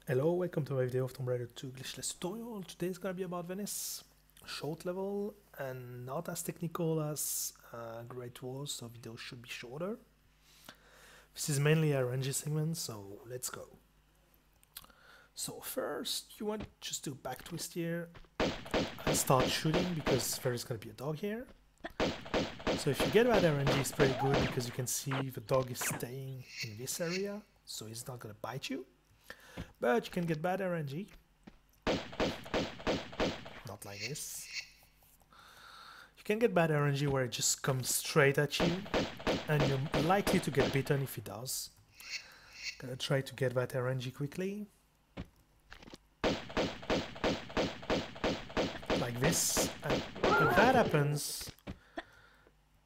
Hello, welcome to my video of Tomb Raider 2 Glitchless tutorial. Today is gonna be about Venice. Short level and not as technical as Great Wars, so videos should be shorter. This is mainly a RNG segment, so let's go. So first, you want just to back twist here and start shooting because there is gonna be a dog here. So if you get bad RNG, it's pretty good because you can see the dog is staying in this area, so he's not gonna bite you. But you can get bad RNG. Not like this. You can get bad RNG where it just comes straight at you, and you're likely to get bitten if it does. Gonna try to get that RNG quickly. Like this. And if that happens,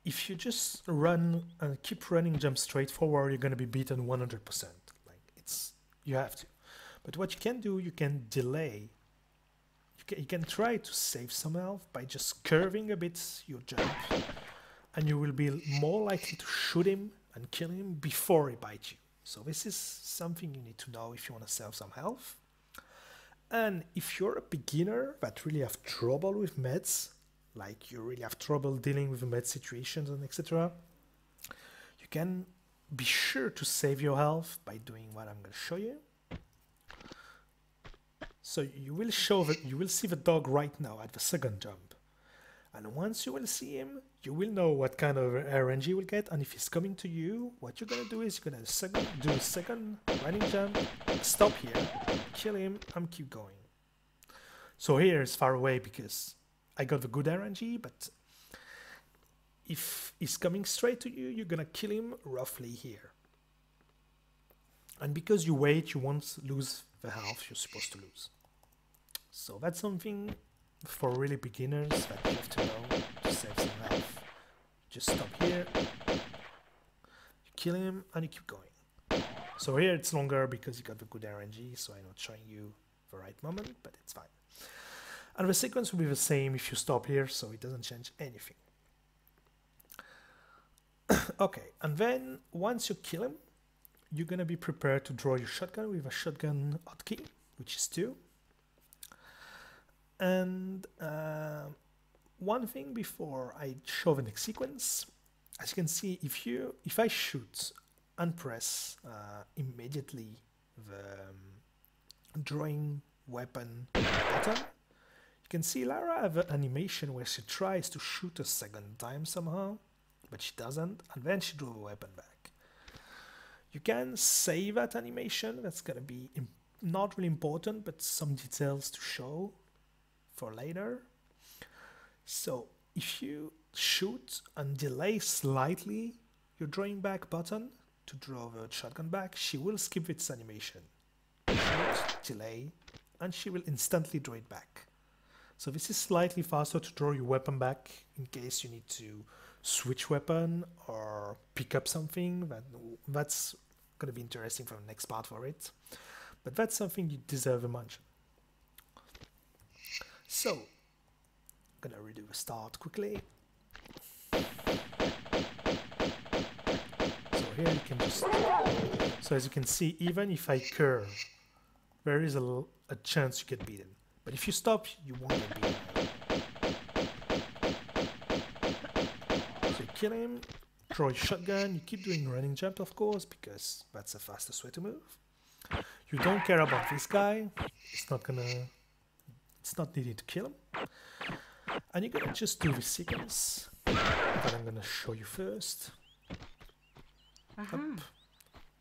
if you just run and keep running, jump straight forward, you're gonna be beaten 100%. You have to. But what you can do, you can delay. You can try to save some health by just curving a bit your jump, and you will be more likely to shoot him and kill him before he bites you. So this is something you need to know if you want to save some health. And if you're a beginner that really have trouble with meds, like you really have trouble dealing with med situations and etc., you can be sure to save your health by doing what I'm going to show you. So you will see the dog right now at the second jump. And once you will see him, you will know what kind of RNG you will get. And if he's coming to you, what you're going to do is you're going to do a second running jump, stop here, kill him, and keep going. So here is far away because I got the good RNG, but if he's coming straight to you, you're gonna kill him roughly here. And because you wait, you won't lose the health you're supposed to lose. So that's something for really beginners that you have to know to save some health. Just stop here, you kill him, and you keep going. So here it's longer because you got the good RNG, so I'm not showing you the right moment, but it's fine. And the sequence will be the same if you stop here, so it doesn't change anything. Okay, and then once you kill him, you're gonna be prepared to draw your shotgun with a shotgun hotkey, which is 2. And one thing before I show the next sequence, as you can see, if I shoot and press immediately the drawing weapon button, you can see Lara have an animation where she tries to shoot a second time somehow, but she doesn't, and then she drew the weapon back. You can save that animation. That's gonna be not really important, but some details to show for later. So if you shoot and delay slightly your drawing back button to draw the shotgun back, she will skip its animation. Shoot, delay, and she will instantly draw it back. So this is slightly faster to draw your weapon back in case you need to switch weapon or pick up something. That's going to be interesting for the next part for it. But that's something you deserve a mention. So, I'm going to redo the start quickly. So here you can just... So as you can see, even if I curve, there is a chance you get beaten. But if you stop, you won't get beaten. So you kill him, draw your shotgun, you keep doing running jump of course, because that's the fastest way to move. You don't care about this guy, it's not needed to kill him. And you're gonna just do the sequence that I'm gonna show you first.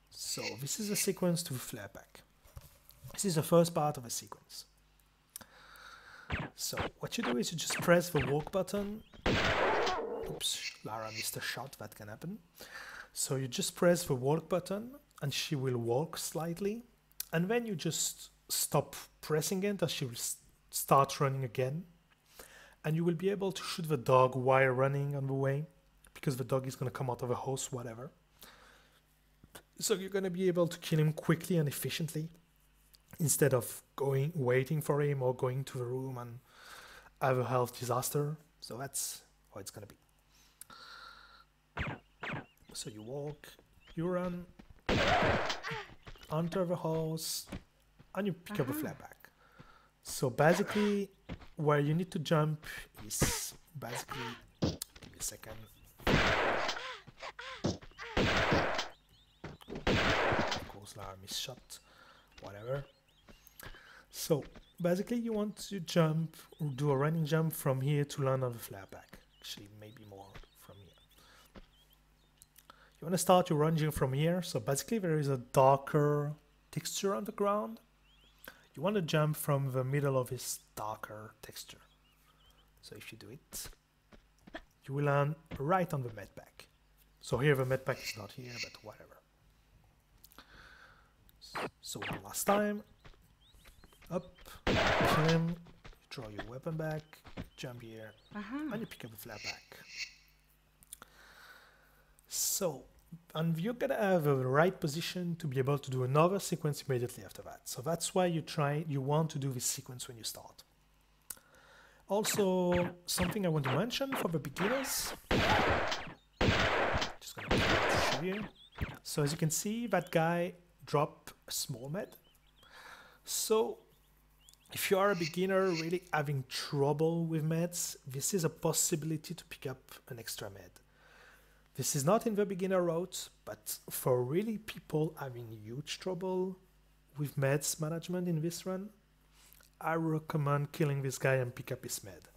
So this is a sequence to the flare pack. This is the first part of a sequence. So what you do is you just press the walk button. Oops, Lara missed a shot, that can happen. So you just press the walk button and she will walk slightly. And then you just stop pressing it and she will start running again. And you will be able to shoot the dog while running on the way, because the dog is going to come out of a house, whatever. So you're going to be able to kill him quickly and efficiently, instead of waiting for him or going to the room and have a health disaster. So that's how it's gonna be. So you walk, you run, enter the house, and you pick up a flare back. So basically, where you need to jump is basically, give me a second. Miss shot, whatever. So basically you want to jump, or do a running jump from here to land on the flare back. Actually, maybe more from here. You want to start your run from here. So basically there is a darker texture on the ground. You want to jump from the middle of this darker texture. So if you do it, you will land right on the med pack. So here the med pack is not here, but whatever. So one last time, up, kill him, draw your weapon back, jump here, and you pick up the flare back. So, and you're gonna have a right position to be able to do another sequence immediately after that. So that's why you want to do this sequence when you start. Also, something I want to mention for the beginners. Just gonna show you. So as you can see, that guy drop a small med. So if you are a beginner really having trouble with meds, this is a possibility to pick up an extra med. This is not in the beginner route, but for really people having huge trouble with meds management in this run, I recommend killing this guy and pick up his med.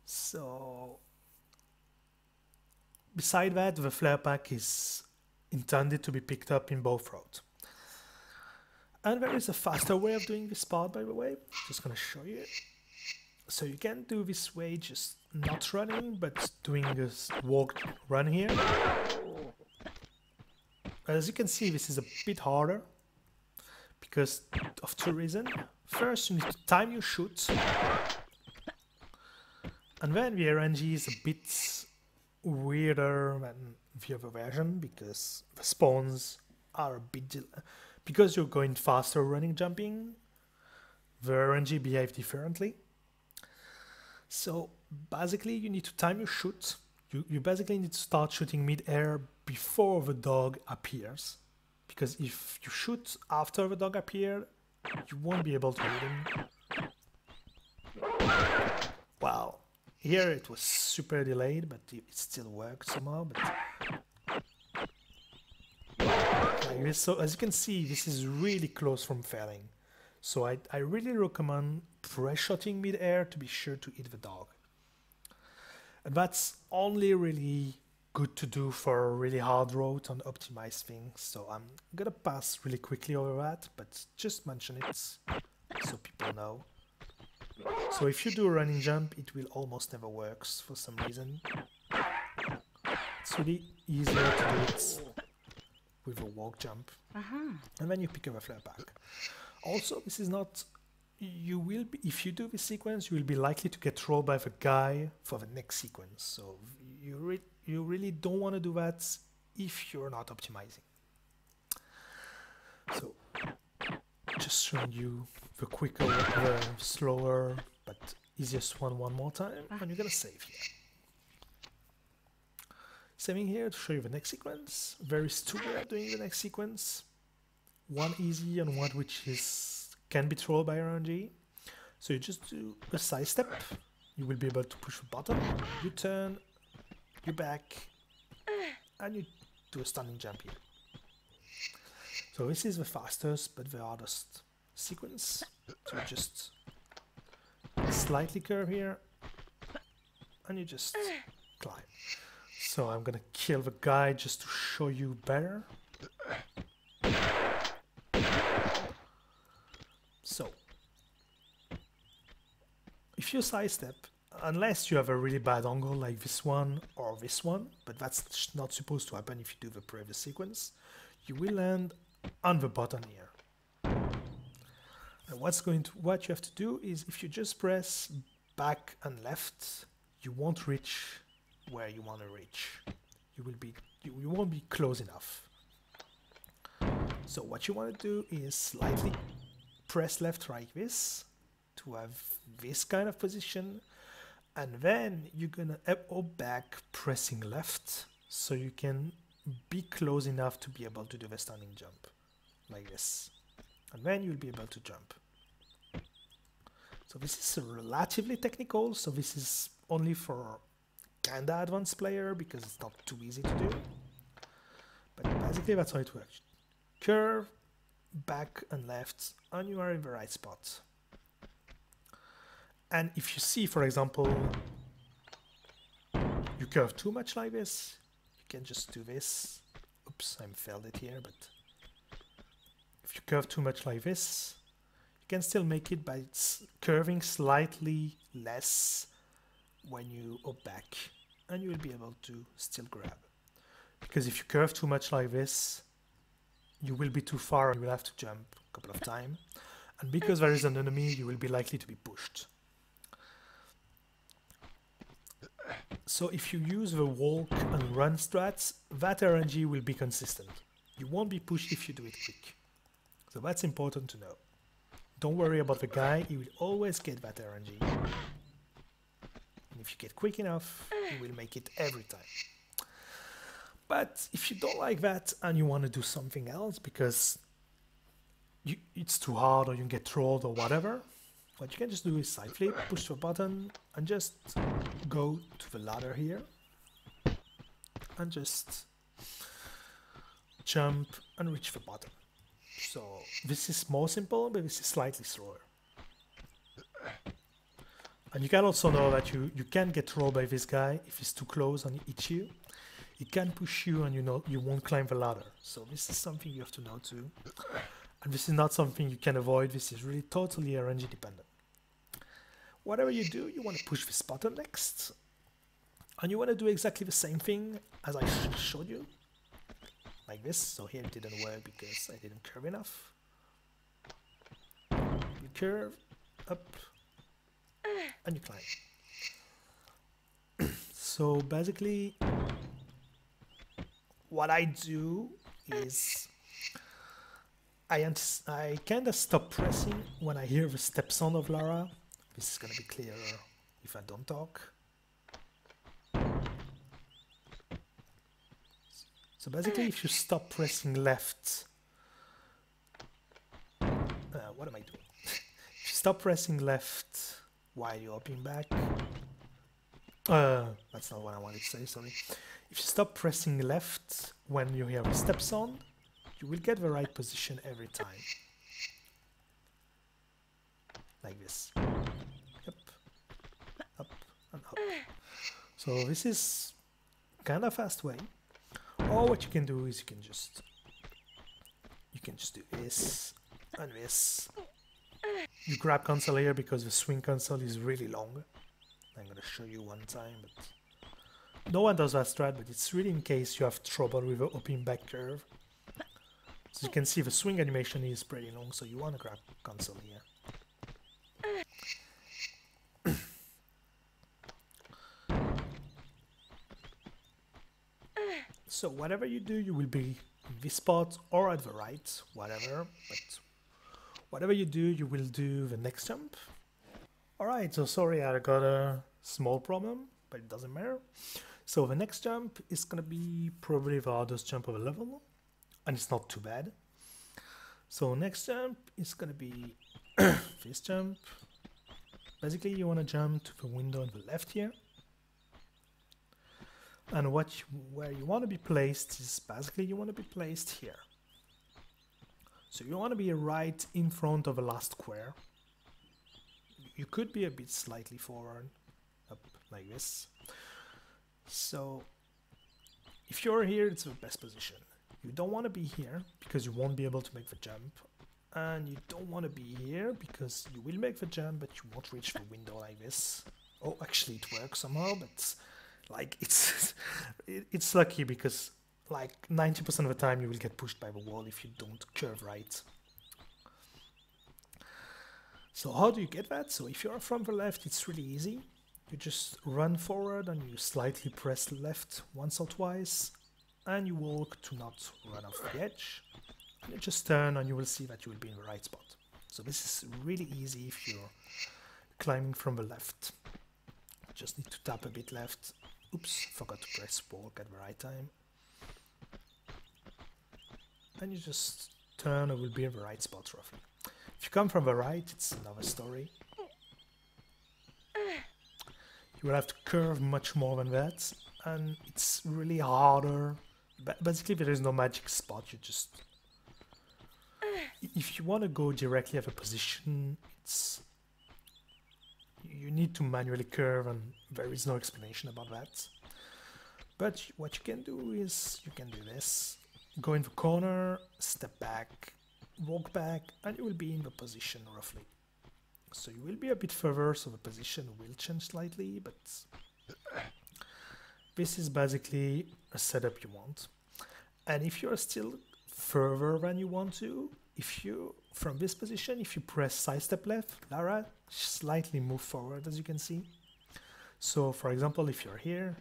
So beside that, the flare pack is intended to be picked up in both routes. And there is a faster way of doing this part, by the way. Just gonna show you. So you can do this way, just not running, but doing this walk run here. As you can see, this is a bit harder because of two reasons. First, you need to time your shoot. And then the RNG is a bit weirder than the other version because the spawns are a bit because you're going faster running jumping, the RNG behave differently. So basically you need to time your shoot. You basically need to start shooting mid-air before the dog appears, because if you shoot after the dog appears, you won't be able to hit him. Wow. Here it was super delayed, but it still worked somehow. So as you can see, this is really close from failing. So I really recommend press-shotting mid-air to be sure to hit the dog. And that's only really good to do for a really hard road on optimized things. So I'm gonna pass really quickly over that, but just mention it so people know. So if you do a running jump, it will almost never works for some reason. It's really easier to do it with a walk jump. And then you pick up a flare back. Also, this is not, you will be, if you do this sequence, you will be likely to get trolled by the guy for the next sequence. So you really don't want to do that if you're not optimizing. So just showing you the quicker, the slower, but easiest one more time, and you're gonna save here. Saving here to show you the next sequence. There is two ways of doing the next sequence. One easy and one which can be trolled by RNG. So you just do a side step. You will be able to push the button. You turn, you back, and you do a stunning jump here. So this is the fastest but the hardest sequence. So you just slightly curve here, and you just climb. So I'm gonna kill the guy just to show you better. So if you sidestep, unless you have a really bad angle like this one or this one, but that's not supposed to happen if you do the previous sequence, you will land on the button here. And what you have to do is, if you just press back and left, you won't reach where you want to reach. You won't be close enough. So what you want to do is slightly press left like this to have this kind of position, and then you're gonna go back pressing left so you can be close enough to be able to do the standing jump, like this. And then you'll be able to jump. So this is relatively technical, so this is only for kinda advanced player because it's not too easy to do. But basically that's how it works. Curve, back and left, and you are in the right spot. And if you see, for example, you curve too much like this, you can just do this. Oops, I failed it here, but if you curve too much like this, you can still make it by curving slightly less when you go back, and you will be able to still grab. Because if you curve too much like this, you will be too far and you will have to jump a couple of times. And because there is an enemy, you will be likely to be pushed. So if you use the walk and run strats, that RNG will be consistent. You won't be pushed if you do it quick. So that's important to know. Don't worry about the guy, he will always get that RNG. And if you get quick enough, you will make it every time. But if you don't like that and you want to do something else because it's too hard or you get trolled or whatever, what you can just do is side flip, push the button and just go to the ladder here and just jump and reach the bottom. So this is more simple, but this is slightly slower. And you can also know that you can get trolled by this guy if he's too close and he hits you. He can push you and you won't climb the ladder. So this is something you have to know too. And this is not something you can avoid, this is really totally RNG dependent. Whatever you do, you want to push this button next. And you want to do exactly the same thing as I showed you. Like this. So here it didn't work because I didn't curve enough. You curve, up, and you climb. So basically, what I do is I kind of stop pressing when I hear the step sound of Lara. This is going to be clearer if I don't talk. So basically, if you stop pressing left, what am I doing? If you stop pressing left while you're hopping back, that's not what I wanted to say, sorry. If you stop pressing left when you hear a step sound, you will get the right position every time. Like this. Up, up, and up. So this is kind of fast way. Or what you can do is you can just do this and this. You grab console here because the swing console is really long. I'm gonna show you one time, but no one does that strat, but it's really in case you have trouble with the hopping back curve. So you can see the swing animation is pretty long, so you want to grab console here. So whatever you do, you will be in this spot or at the right, whatever. But whatever you do, you will do the next jump. Alright, so sorry I got a small problem, but it doesn't matter. So the next jump is gonna be probably the hardest jump of the level, and it's not too bad. So next jump is gonna be this jump. Basically you wanna jump to the window on the left here. And where you want to be placed is basically you want to be placed here. So you want to be right in front of the last square. You could be a bit slightly forward, up like this. So if you're here, it's the best position. You don't want to be here because you won't be able to make the jump. And you don't want to be here because you will make the jump, but you won't reach the window like this. Oh, actually it works somehow, but like it's lucky because like 90% of the time you will get pushed by the wall if you don't curve right. So how do you get that? So if you're from the left, it's really easy. You just run forward and you slightly press left once or twice, and you walk to not run off the edge. And you just turn and you will see that you will be in the right spot. So this is really easy if you're climbing from the left. Just need to tap a bit left. Oops, forgot to press walk at the right time. and you just turn, it will be in the right spot roughly. If you come from the right, it's another story. You will have to curve much more than that, and it's really harder. Basically, there is no magic spot. You just, if you want to go directly at a position, it's, you need to manually curve, and there is no explanation about that. But what you can do is you can do this: go in the corner, step back, walk back, and you will be in the position roughly. So you will be a bit further, so the position will change slightly, but this is basically a setup you want. And if you're still further than you want to, if you, from this position, if you press side step left, Lara slightly move forward, as you can see. So for example, if you're here,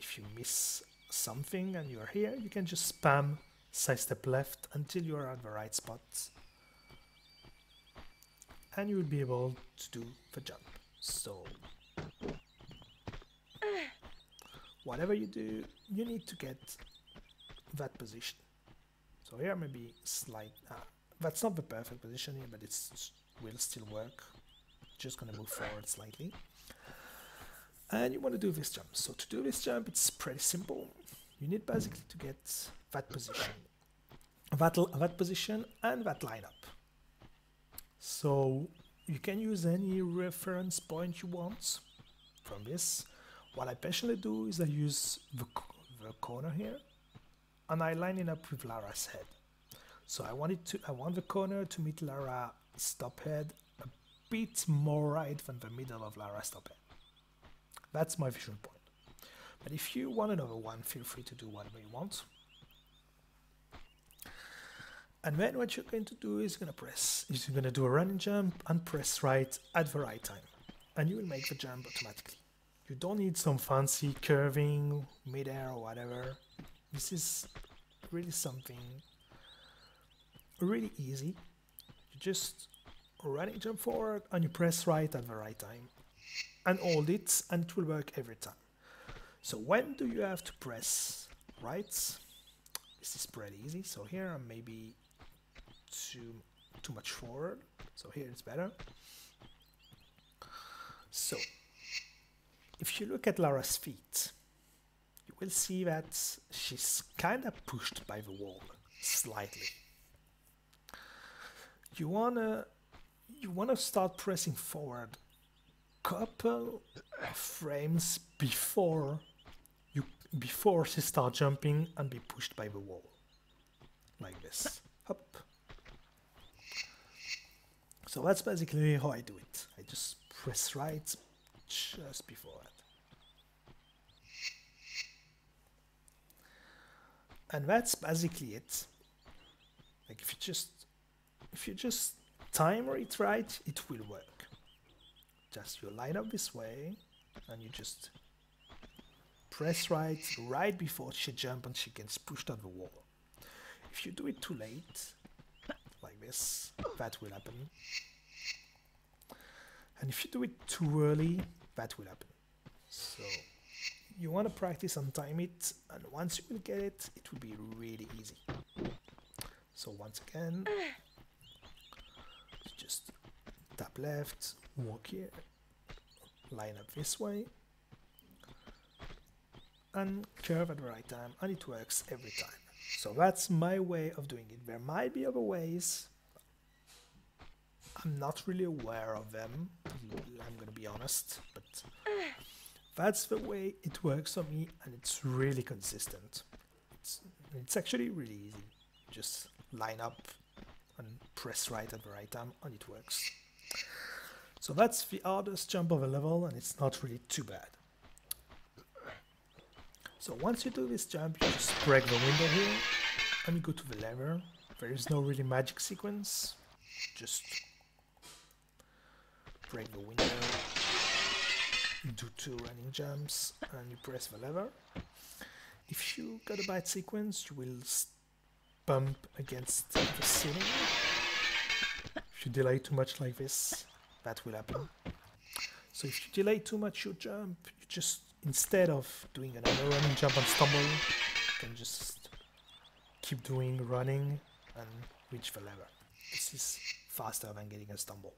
if you miss something and you're here, you can just spam side step left until you are at the right spot. And you will be able to do the jump. So whatever you do, you need to get that position. So here maybe slight, that's not the perfect position here, but it will still work. Just gonna move forward slightly. And you want to do this jump. So to do this jump, it's pretty simple. You need basically to get that position, that position and that lineup. So you can use any reference point you want from this. What I personally do is I use the corner here, and I line it up with Lara's head. So I want the corner to meet Lara's top head a bit more right than the middle of Lara's top head. That's my vision point. But if you want another one, feel free to do whatever you want. And then what you're going to do is you're going to do a running jump and press right at the right time. And you will make the jump automatically. You don't need some fancy curving, mid-air or whatever. This is really something really easy. You just running jump forward and you press right at the right time. And hold it, and it will work every time. So when do you have to press right? This is pretty easy. So here I'm maybe too much forward, so here it's better. So if you look at Lara's feet, you will see that she's kind of pushed by the wall slightly. You wanna start pressing forward couple of frames before she starts jumping and be pushed by the wall, like this. Hop. So that's basically how I do it. I just press right just before that. And that's basically it. Like if you just time it right, it will work. Just you line up this way and you just press right before she jumps and she gets pushed on the wall. If you do it too late, like this, that will happen. And if you do it too early, that will happen. So you want to practice and time it, and once you will get it, it will be really easy. So once again, just tap left, walk here, line up this way, and curve at the right time, and it works every time. So that's my way of doing it. There might be other ways. I'm not really aware of them, I'm gonna be honest, but that's the way it works for me, and it's really consistent. It's actually really easy. Just line up and press right at the right time, and it works. So that's the hardest jump of a level, and it's not really too bad. So once you do this jump, you just break the window here, and you go to the lever. There is no really magic sequence. Just break the window, do 2 running jumps, and you press the lever. If you got a bad sequence, you will bump against the ceiling. If you delay too much like this, that will happen. So if you delay too much your jump, you just, instead of doing another running jump and stumble, you can just keep doing running and reach the lever. This is faster than getting a stumble.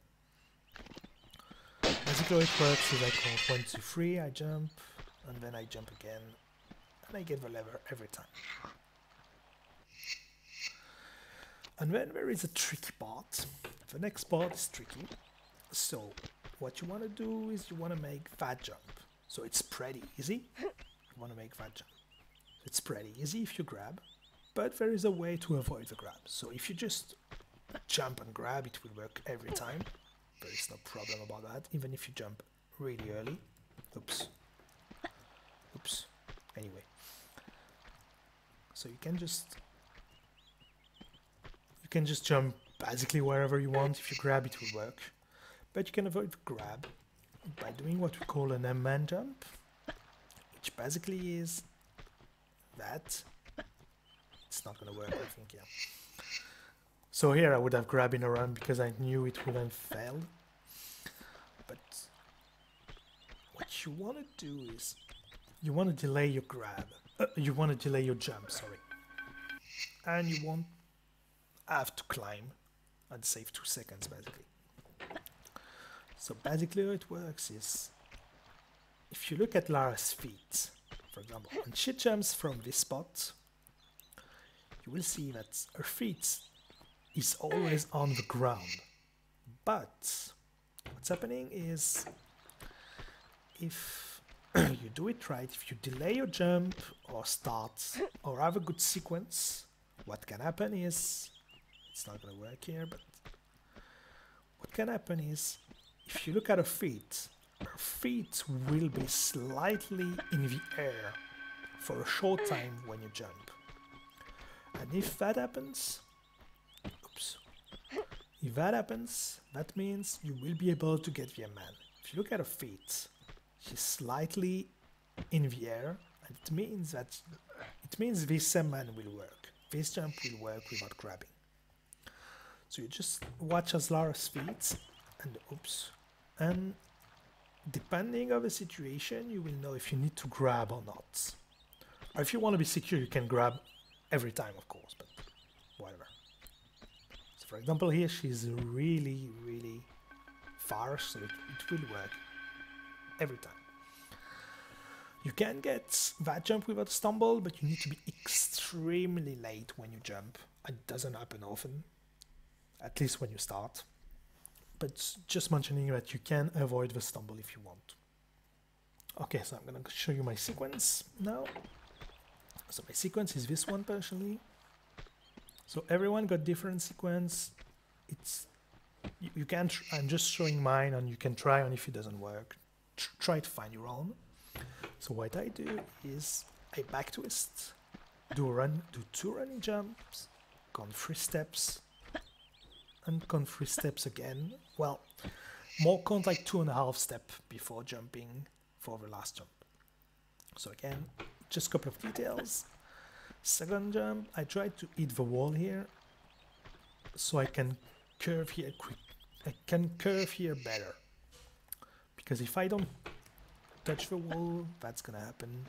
Basically how it works is I count 1, 2, 3, I jump, and then I jump again, and I get the lever every time. And then there is a tricky part. The next part is tricky. So what you want to do is you want to make that jump. So it's pretty easy. You want to make that jump. It's pretty easy if you grab, but there is a way to avoid the grab. So if you just jump and grab, it will work every time. There is no problem about that, even if you jump really early. Oops. Oops. Anyway. So you can just jump basically wherever you want. If you grab, it will work. But you can avoid the grab by doing what we call an M-man jump, which basically is that. It's not going to work, I think, yeah. So here I would have grabbed in a run because I knew it would have failed. But what you want to do is you want to delay your grab. You want to delay your jump, sorry. And you won't have to climb and save 2 seconds, basically. So basically how it works is, if you look at Lara's feet, for example, when she jumps from this spot, you will see that her feet is always on the ground. But what's happening is, if you do it right, if you delay your jump or start or have a good sequence, what can happen is, it's not going to work here, but what can happen is, if you look at her feet will be slightly in the air for a short time when you jump. And if that happens, oops, if that happens, that means you will be able to get the man. If you look at her feet, she's slightly in the air, and it means this man will work. This jump will work without grabbing. So you just watch as Lara's feet, and oops, and depending on the situation, you will know if you need to grab or not. Or if you want to be secure, you can grab every time, of course, but whatever. So for example, here she's really, really far, so it will work every time. You can get that jump without a stumble, but you need to be extremely late when you jump. It doesn't happen often, at least when you start. But just mentioning that you can avoid the stumble if you want. Okay, so I'm going to show you my sequence now. So my sequence is this one, personally. So everyone got different sequence. It's you can. I'm just showing mine, and you can try on if it doesn't work. Try to find your own. So what I do is I back twist, do 2 running jumps, count 3 steps, and count 3 steps again. Well, more count like 2.5 steps before jumping for the last jump. So again, just a couple of details. Second jump, I try to hit the wall here, so I can curve here quick. I can curve here better, because if I don't touch the wall, that's gonna happen.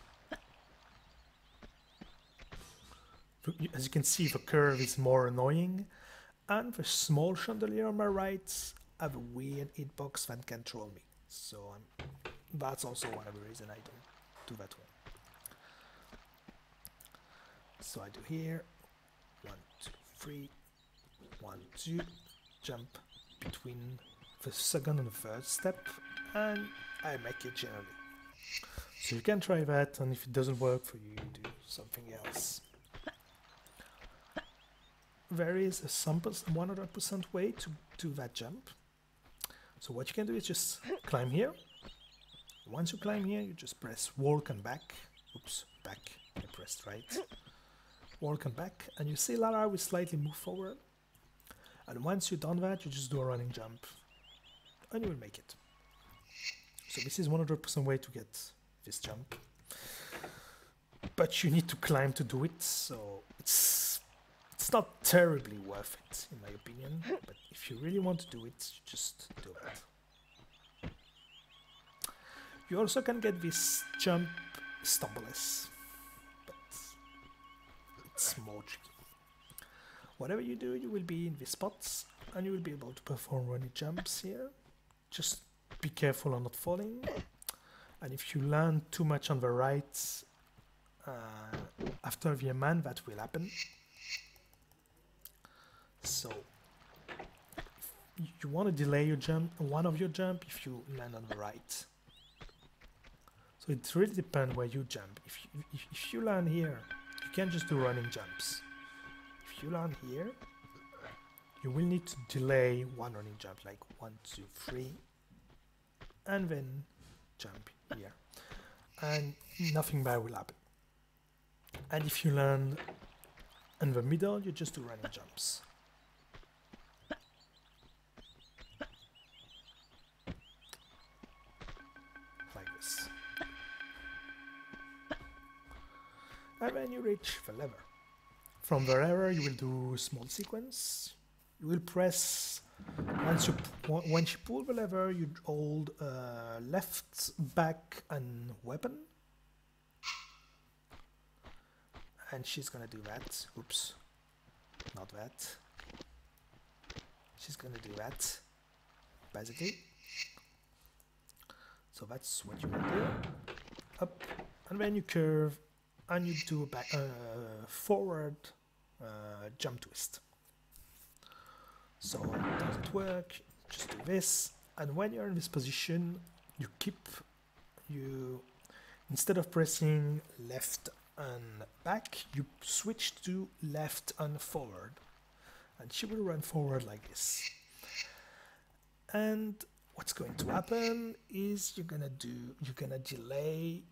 As you can see, the curve is more annoying, and the small chandelier on my right have a weird hitbox that can troll me. So that's also one of the reasons I don't do that one. So I do here 1, 2, 3, 1, 2, jump between the second and the third step, and I make it generally. So you can try that, and if it doesn't work for you, do something else. There is a 100% way to do that jump. So what you can do is just climb here. Once you climb here, you just press walk and back. Oops, back. I pressed right. Walk and back, and you see Lara will slightly move forward. And once you've done that, you just do a running jump, and you will make it. So this is 100% way to get this jump. But you need to climb to do it, so it's not terribly worth it, in my opinion. But if you really want to do it, you just do it. You also can get this jump stumbleless, but it's more tricky. whatever you do, you will be in these spots and you will be able to perform running jumps here. Just be careful on not falling. And if you land too much on the right, after the command, that will happen. So you want to delay your jump, one of your jump, if you land on the right. So it really depends where you jump. If you land here, you can't just do running jumps. If you land here, you will need to delay one running jump, like 1, 2, 3, and then jump here. And nothing bad will happen. And if you land in the middle, you just do running jumps. Like this. And then you reach the lever. From the lever you will do a small sequence. You will press, once you pull the lever, you hold left, back and weapon. And she's gonna do that. Oops, not that. She's gonna do that, basically. So that's what you will do. Up, and then you curve, and you do a back, forward jump twist. So does it work? Just do this, and when you're in this position, instead of pressing left and back, you switch to left and forward, and she will run forward like this. And what's going to happen is you're gonna delay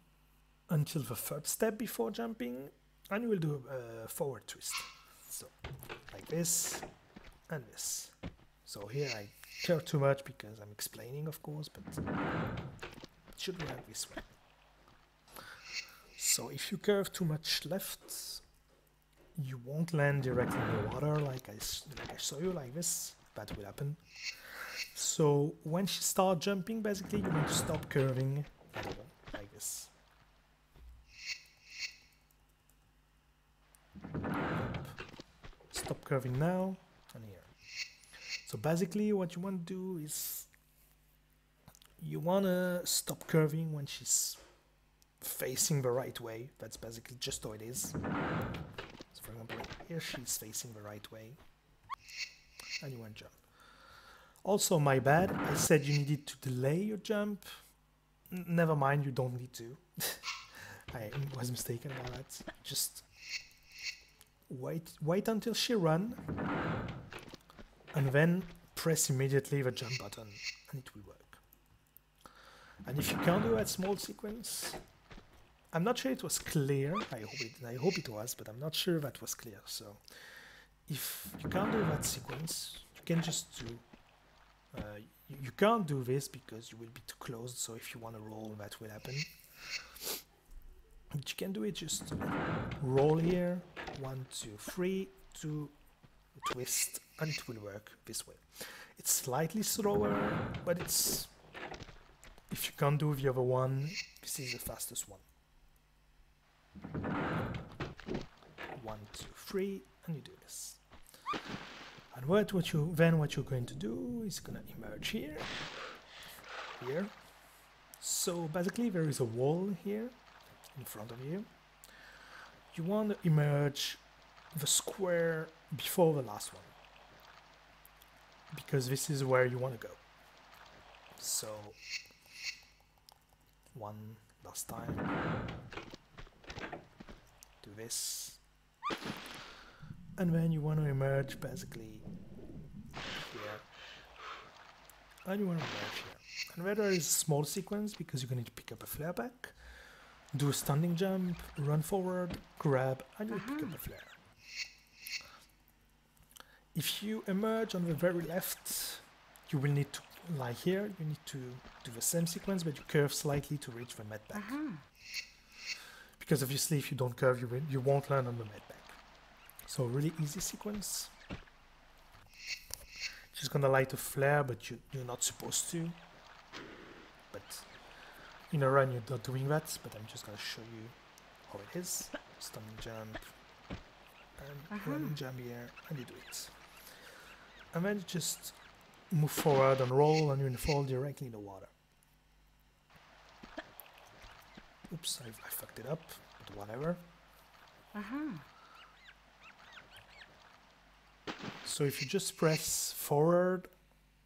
until the third step before jumping, and you will do a forward twist. So like this and this. So here I care too much because I'm explaining, of course, but it should work this way. So if you curve too much left, you won't land directly in the water like I show you, like this. That will happen. So when she starts jumping, basically you want to stop curving like this. Stop curving now and here. So basically what you want to do is you want to stop curving when she's facing the right way. That's basically just how it is. So for example, here she's facing the right way and you want to jump. Also, my bad, I said you needed to delay your jump. Never mind, you don't need to. I was mistaken about that. Just wait until she runs, and then press immediately the jump button, and it will work. And if you can't do that small sequence, I'm not sure it was clear. I hope it was, but I'm not sure that was clear. So if you can't do that sequence, you can just do. You can't do this because you will be too close. So if you want to roll, that will happen. But you can do it just roll here, 1, 2, 3, 2, twist, and it will work this way. It's slightly slower, but it's, if you can't do the other one, this is the fastest one. 1, 2, 3, and you do this. And what you're going to do is gonna emerge here. So basically there is a wall here in front of you. You want to emerge the square before the last one, because this is where you want to go. So one last time, do this, and then you want to emerge basically here, and you want to emerge here. And where there is a small sequence, because you're going to pick up a flare back, do a standing jump, run forward, grab, and you'll pick up a flare. If you emerge on the very left, you will need to, like here, you need to do the same sequence, but you curve slightly to reach the med back. Because obviously if you don't curve, you won't land on the med back. So really easy sequence. She's gonna light a flare, but you're not supposed to. But in a run you're not doing that, but I'm just gonna show you how it is. Standing jump, and running jump here, and you do it. And then you just move forward and roll, and you fall directly in the water. Oops, I fucked it up, but whatever. So if you just press forward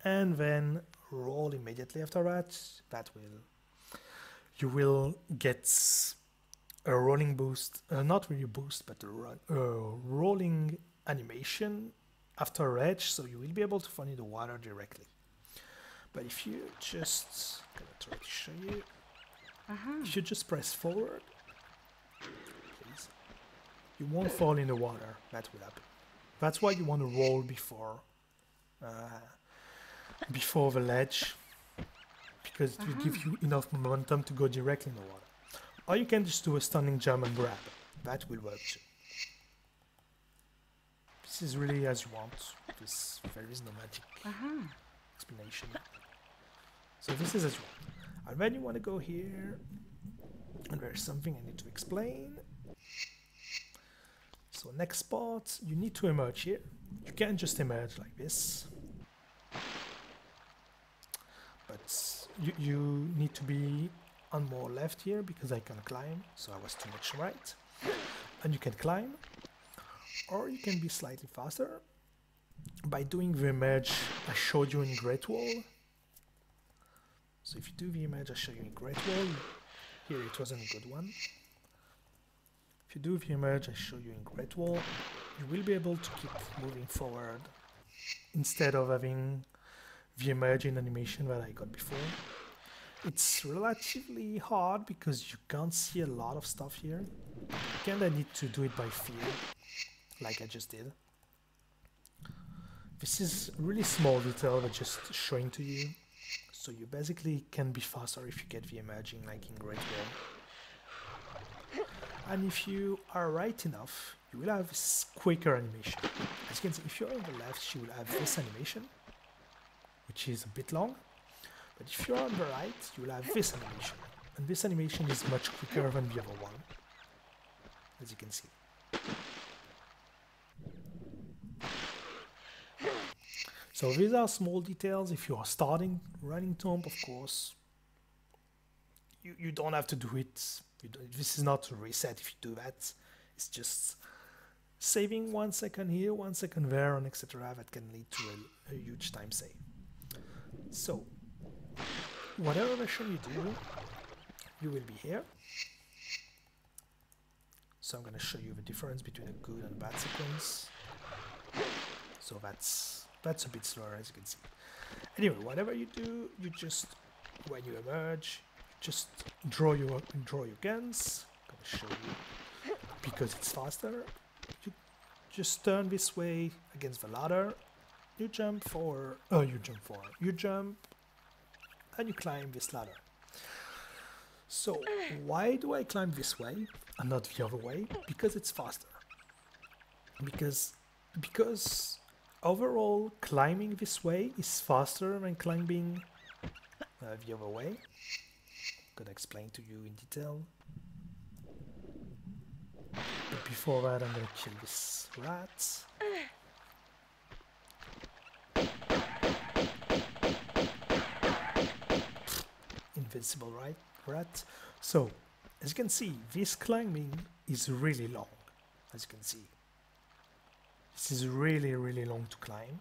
and then roll immediately after that, you will get a rolling boost, not really boost, but a rolling animation after edge, so you will be able to fall in the water directly. But if you just, I'm gonna try to show you, if you just press forward, please, you won't fall in the water. That will happen. That's why you want to roll before the ledge, because it will give you enough momentum to go directly in the water. Or you can just do a stunning jump and grab. That will work too. This is really as you want. There is no magic explanation. So this is as you want. And then you want to go here, and there's something I need to explain. So next spot, you need to emerge here. You can't just emerge like this. But you need to be on more left here because I can climb, so I was too much right. And you can climb, or you can be slightly faster by doing the image I showed you in Great Wall. So if you do the image I showed you in Great Wall, here it wasn't a good one. If you do the image I show you in Great Wall, you will be able to keep moving forward instead of having the image in animation that I got before. It's relatively hard because you can't see a lot of stuff here. You kinda need to do it by feel, like I just did. This is really small detail but just showing to you. So you basically can be faster if you get the emerging like in Great Wall. And if you are right enough, you will have this quicker animation. As you can see, if you're on the left, you will have this animation, which is a bit long. But if you're on the right, you will have this animation. And this animation is much quicker than the other one, as you can see. So these are small details. If you are starting running tomb, of course, you don't have to do it. This is not a reset if you do that. It's just saving 1 second here, 1 second there, and etc. That can lead to a huge time save. So, whatever version you do, you will be here. So I'm going to show you the difference between a good and bad sequence. So that's a bit slower, as you can see. Anyway, whatever you do, you just, when you emerge, just draw your guns. I'm going to show you because it's faster. You just turn this way against the ladder. You jump forward. Oh, you jump forward. You jump and you climb this ladder. So why do I climb this way and not the other way? Because it's faster. Because overall climbing this way is faster than climbing the other way. I'm gonna explain to you in detail. But before that, I'm gonna kill this rat. Invincible, right? Rat. So, as you can see, this climbing is really long. As you can see, this is really long to climb.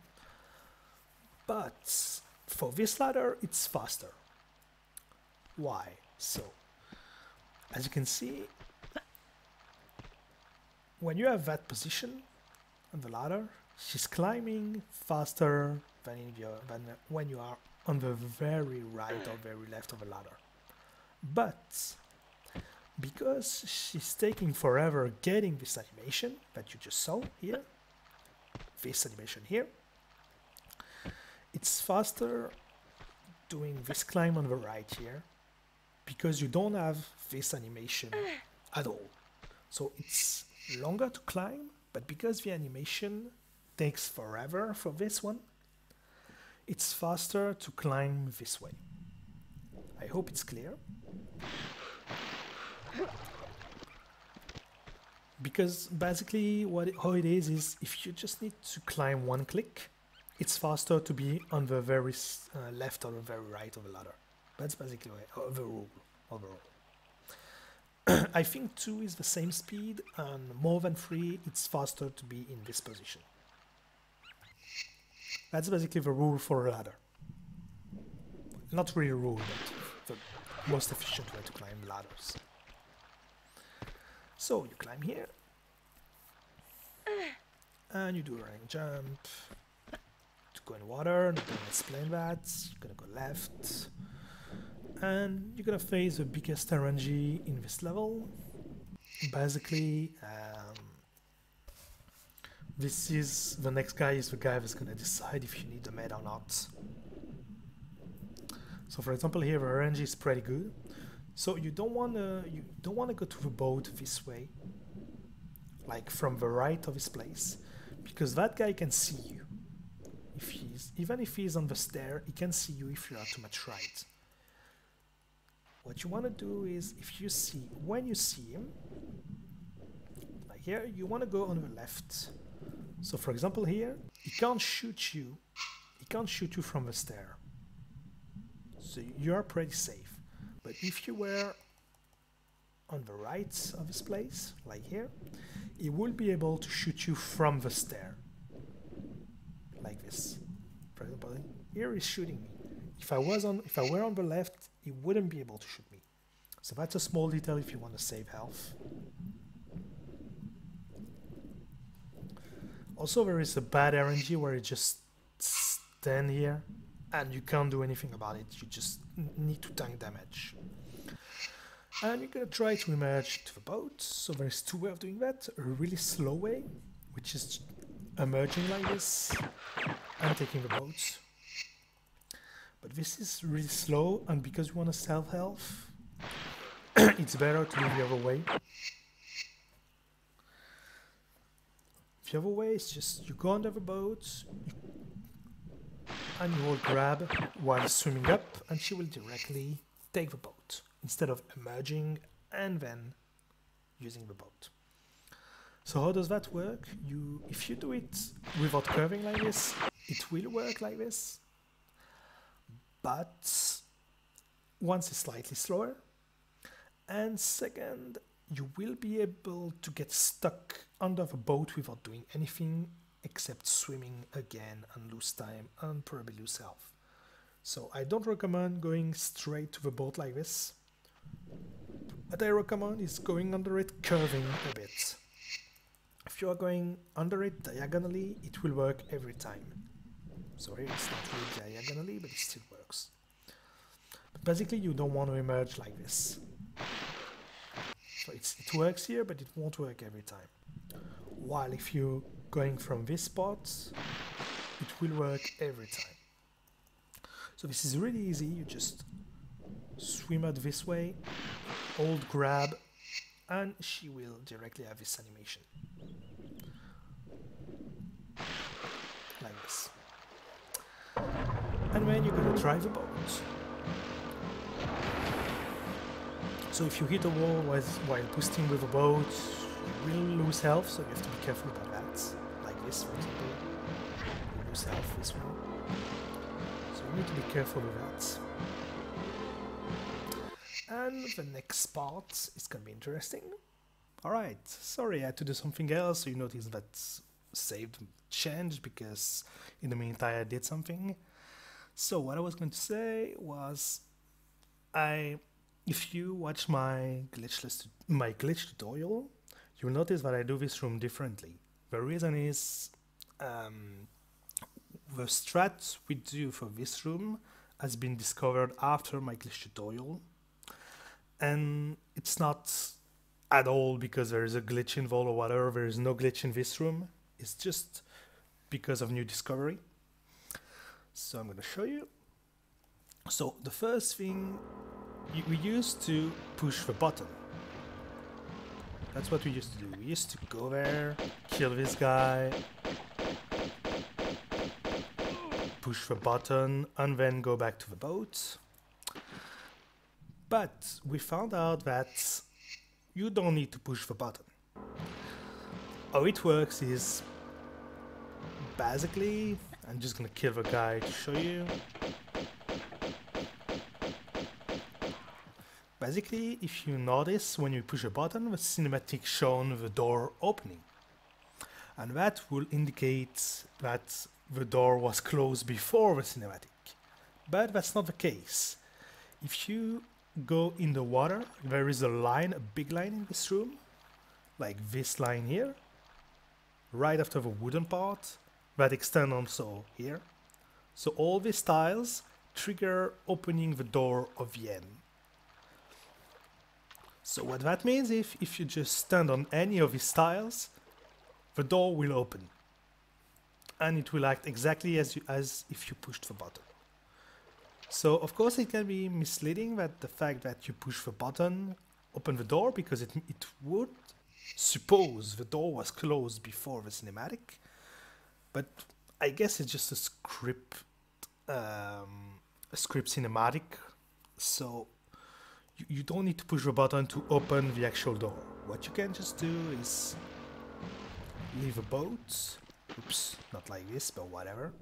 But for this ladder, it's faster. Why? So, as you can see, when you have that position on the ladder, she's climbing faster than when you are on the very right or very left of the ladder. But because she's taking forever getting this animation that you just saw here, this animation here, it's faster doing this climb on the right here because you don't have this animation at all. So it's longer to climb, but because the animation takes forever for this one, it's faster to climb this way. I hope it's clear. Because basically how it is if you just need to climb one click, it's faster to be on the very left or the very right of the ladder. That's basically the rule overall. I think 2 is the same speed, and more than 3 it's faster to be in this position. That's basically the rule for a ladder. Not really a rule, but the most efficient way to climb ladders. So you climb here, and you do a running jump to go in water. I'm gonna explain that. You're gonna go left, and you're gonna face the biggest RNG in this level. Basically, this is the next guy is the guy that's gonna decide if you need the med or not. So for example here the RNG is pretty good. So you don't wanna go to the boat this way, like from the right of his place, because that guy can see you. Even if he's on the stair, he can see you if you are too much right. What you want to do is, when you see him, like here, you want to go on the left. So for example here, he can't shoot you from the stair. So you are pretty safe. But if you were on the right of his place, like here, he will be able to shoot you from the stair. Like this. For example, here he's shooting me. If I were on the left, he wouldn't be able to shoot me. So that's a small detail if you want to save health. Also, there is a bad RNG where you just stand here and you can't do anything about it. You just need to tank damage. And you're gonna try to emerge to the boat. So there's 2 ways of doing that. A really slow way, which is emerging like this and taking the boat. But this is really slow, and because you want to save health, it's better to do the other way. The other way is just you go under the boat and you hold grab while swimming up, and she will directly take the boat instead of emerging and then using the boat. So how does that work? If you do it without curving like this, it will work like this. But once it's slightly slower, and second, you will be able to get stuck under the boat without doing anything except swimming again and lose time and probably lose health. So I don't recommend going straight to the boat like this. What I recommend is going under it, curving a bit. If you are going under it diagonally, it will work every time. So here it's not really diagonally, but it still works. But basically you don't want to emerge like this. So it works here, but it won't work every time. While if you're going from this spot, it will work every time. So this is really easy. You just swim out this way, hold grab, and she will directly have this animation. Like this. And then you're going to drive a boat. So if you hit a wall while boosting with a boat, you will lose health, so you have to be careful about that. Like this, for example. You lose health this way. So you need to be careful with that. And the next part is going to be interesting. Alright, sorry I had to do something else, so you notice that saved changed because in the meantime I did something. So what I was going to say was, if you watch my glitch tutorial, you'll notice that I do this room differently. The reason is the strat we do for this room has been discovered after my glitch tutorial, and it's not at all because there is a glitch involved or whatever. There is no glitch in this room. It's just because of new discovery. So I'm going to show you. So the first thing, we used to push the button. That's what we used to do. We used to go there, kill this guy, push the button, and then go back to the boat. But we found out that you don't need to push the button. how it works is basically, I'm just gonna kill the guy to show you. Basically, if you notice, when you push a button, the cinematic shows the door opening. And that will indicate that the door was closed before the cinematic. But that's not the case. If you go in the water, there is a line, a big line in this room, like this line here, right after the wooden part, that extend also here. So all these tiles trigger opening the door of the end. So what that means, if you just stand on any of these tiles, the door will open. And it will act exactly as if you pushed the button. So of course it can be misleading that the fact that you push the button open the door, because it would suppose the door was closed before the cinematic. But I guess it's just a script cinematic. So you don't need to push the button to open the actual door. What you can just do is leave a boat. Oops, not like this, but whatever.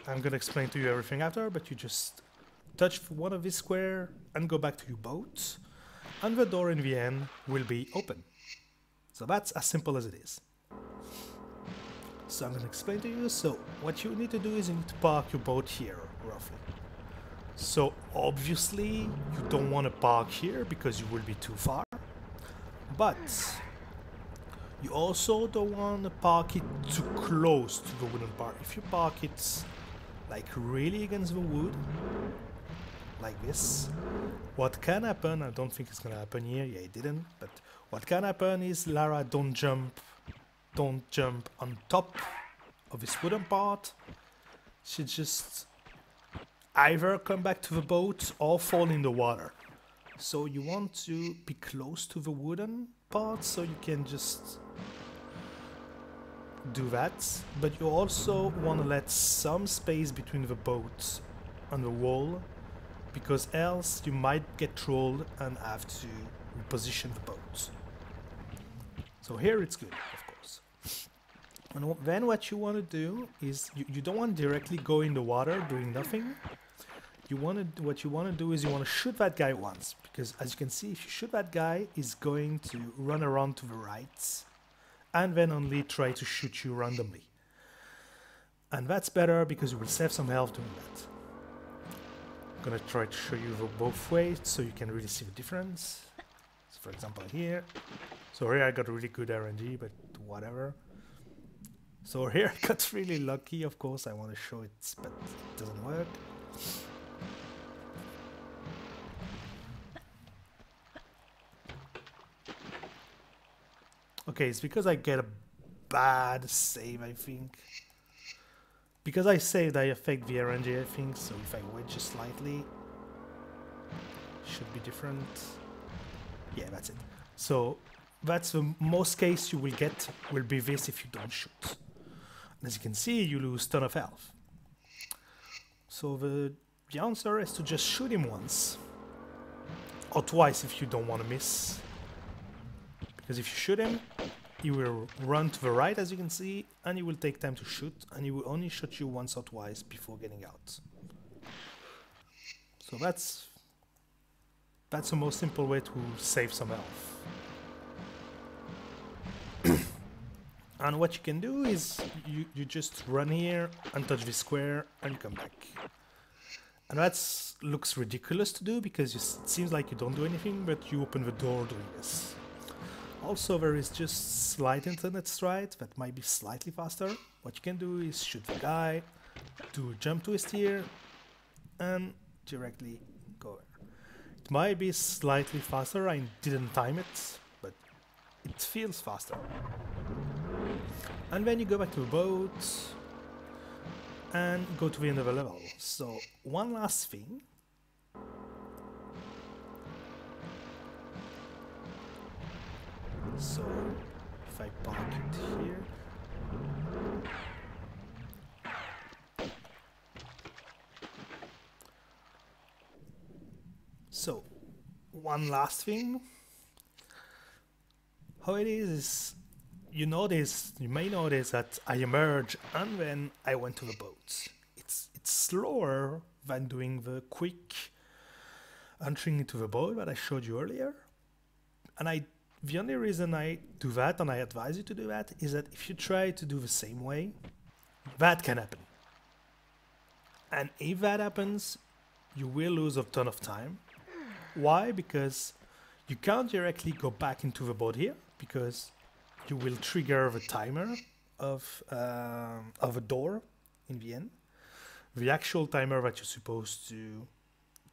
I'm gonna explain to you everything after, but you just touch one of this square and go back to your boat, and the door in the end will be open. So that's as simple as it is. So I'm gonna explain to you. So what you need to do is you need to park your boat here, roughly. So obviously you don't want to park here because you will be too far, but you also don't want to park it too close to the wooden part. If you park it like really against the wood, like this, what can happen, I don't think it's gonna happen here, yeah it didn't, but what can happen is Lara don't jump on top of this wooden part. She just either come back to the boat or fall in the water. So you want to be close to the wooden part so you can just do that, but you also want to let some space between the boat and the wall, because else you might get trolled and have to reposition the boat. So here it's good, of course. And then what you want to do is you don't want to directly go in the water doing nothing. What you want to do is you want to shoot that guy once, because as you can see, if you shoot that guy, he's going to run around to the right and then only try to shoot you randomly. And that's better because you will save some health doing that. I'm gonna try to show you both ways so you can really see the difference. So for example here. So here I got really good RNG, but whatever. So here I got really lucky, of course I want to show it, but it doesn't work. Okay, it's because I get a bad save, I think. Because I saved, I affect the RNG, I think, so if I wait just slightly, it should be different. Yeah, that's it. So, that's the most case you will get, will be this if you don't shoot. And as you can see, you lose a ton of health. So the answer is to just shoot him once. Or twice if you don't want to miss. Because if you shoot him, he will run to the right, as you can see, and he will take time to shoot, and he will only shoot you once or twice before getting out. So that's the most simple way to save some health. And what you can do is you just run here and touch the square and you come back. And that looks ridiculous to do because it seems like you don't do anything, but you open the door doing this. Also, there is just slight internet stride that might be slightly faster. What you can do is shoot the guy, do a jump twist here, and directly go there. It might be slightly faster, I didn't time it, but it feels faster. And then you go back to the boat and go to the end of the level. So, one last thing. So, if I park it here, So, one last thing. How it is you may notice that I emerge and then I went to the boat. It's slower than doing the quick entering into the boat that I showed you earlier. And the only reason I do that, and I advise you to do that, is that if you try to do the same way, that can happen. And if that happens, you will lose a ton of time. Why? Because you can't directly go back into the boat here, because you will trigger the timer of a door in the end. The actual timer that you're supposed to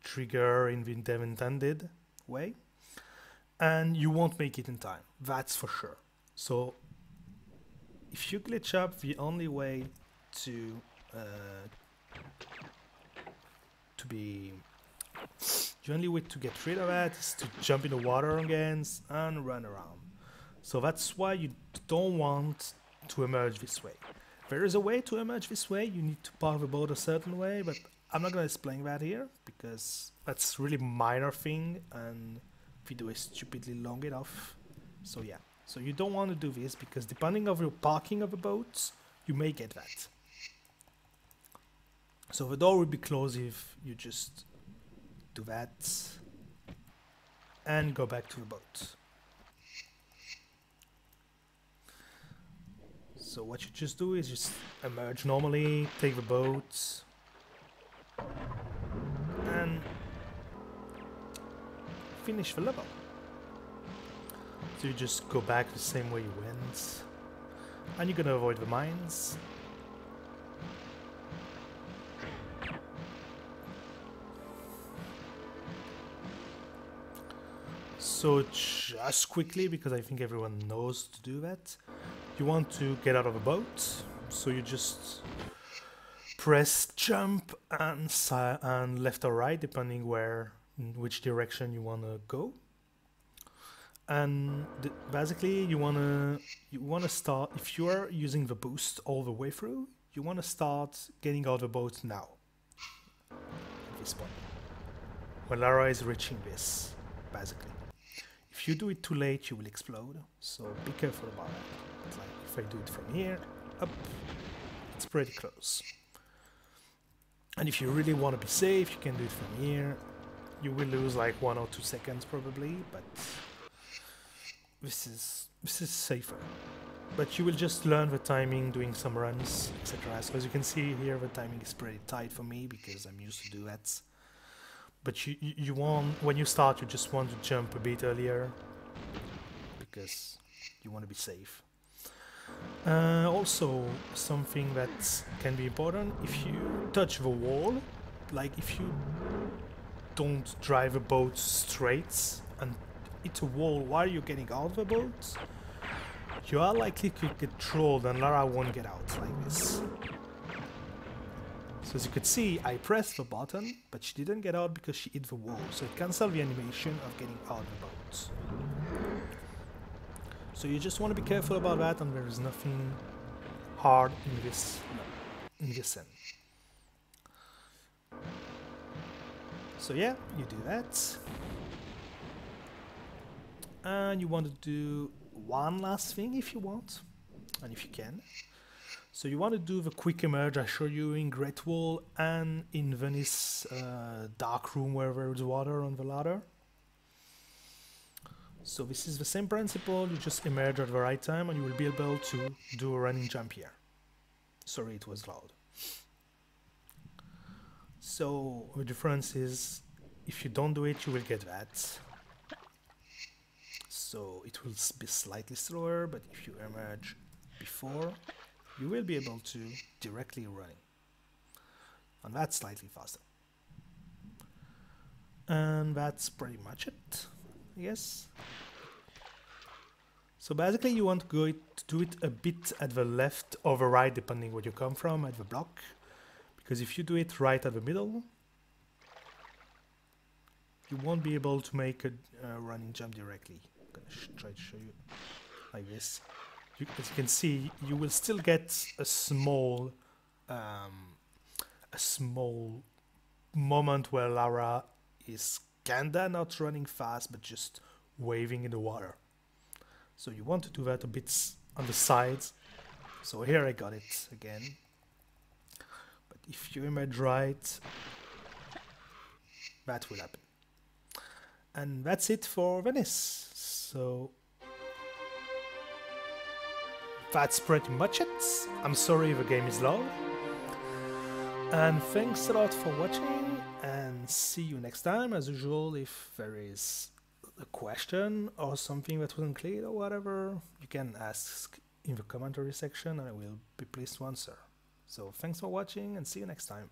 trigger in the intended way. And you won't make it in time, that's for sure. So if you glitch up, the only way to get rid of that is to jump in the water again and run around. So that's why you don't want to emerge this way. There is a way to emerge this way. You need to park the boat a certain way, but I'm not going to explain that here because that's really minor thing and video is stupidly long enough. So yeah, so you don't want to do this because depending on your parking of the boat, you may get that. So the door will be closed if you just do that and go back to the boat. So what you just do is just emerge normally, take the boat, and finish the level. So you just go back the same way you went, and you're gonna avoid the mines. So just quickly, because I think everyone knows to do that, you want to get out of a boat, so you just press jump and left or right, depending in which direction you want to go. And basically you want to start, if you are using the boost all the way through, you want to start getting out of the boat now, at this point, when Lara is reaching this, basically. If you do it too late, you will explode, so be careful about that. Like if I do it from here, up, it's pretty close. And if you really want to be safe, you can do it from here. You will lose like 1 or 2 seconds probably, but this is safer. But you will just learn the timing doing some runs, etc. So as you can see here, the timing is pretty tight for me because I'm used to do that. But you want, when you start, you just want to jump a bit earlier because you want to be safe. Also, something that can be important, if you touch the wall, like if you don't drive a boat straight and hit a wall while you're getting out of the boat, you are likely to get trolled and Lara won't get out like this. So as you could see, I pressed the button, but she didn't get out because she hit the wall, so it cancelled the animation of getting out of the boat. So you just want to be careful about that, and there is nothing hard in this end. So yeah, you do that. And you want to do one last thing if you want, and if you can. So you want to do the quick emerge I showed you in Great Wall and in Venice dark room where there is water on the ladder. So this is the same principle, you just emerge at the right time and you will be able to do a running jump here. Sorry, it was loud. So the difference is, if you don't do it, you will get that. So it will be slightly slower, but if you emerge before, you will be able to directly run. And that's slightly faster. And that's pretty much it, I guess. So basically you want to do it a bit at the left or the right, depending where you come from, at the block. Because if you do it right at the middle, you won't be able to make a running jump directly. I'm going to try to show you like this. As you can see, you will still get a small moment where Lara is kinda not running fast, but just waving in the water. So you want to do that a bit on the sides. So here I got it again. But if you image right, that will happen. And that's it for Venice. So that's pretty much it. I'm sorry the game is low. And thanks a lot for watching, and see you next time. As usual, if there is a question or something that wasn't clear or whatever, you can ask in the commentary section and I will be pleased to answer. So thanks for watching and see you next time.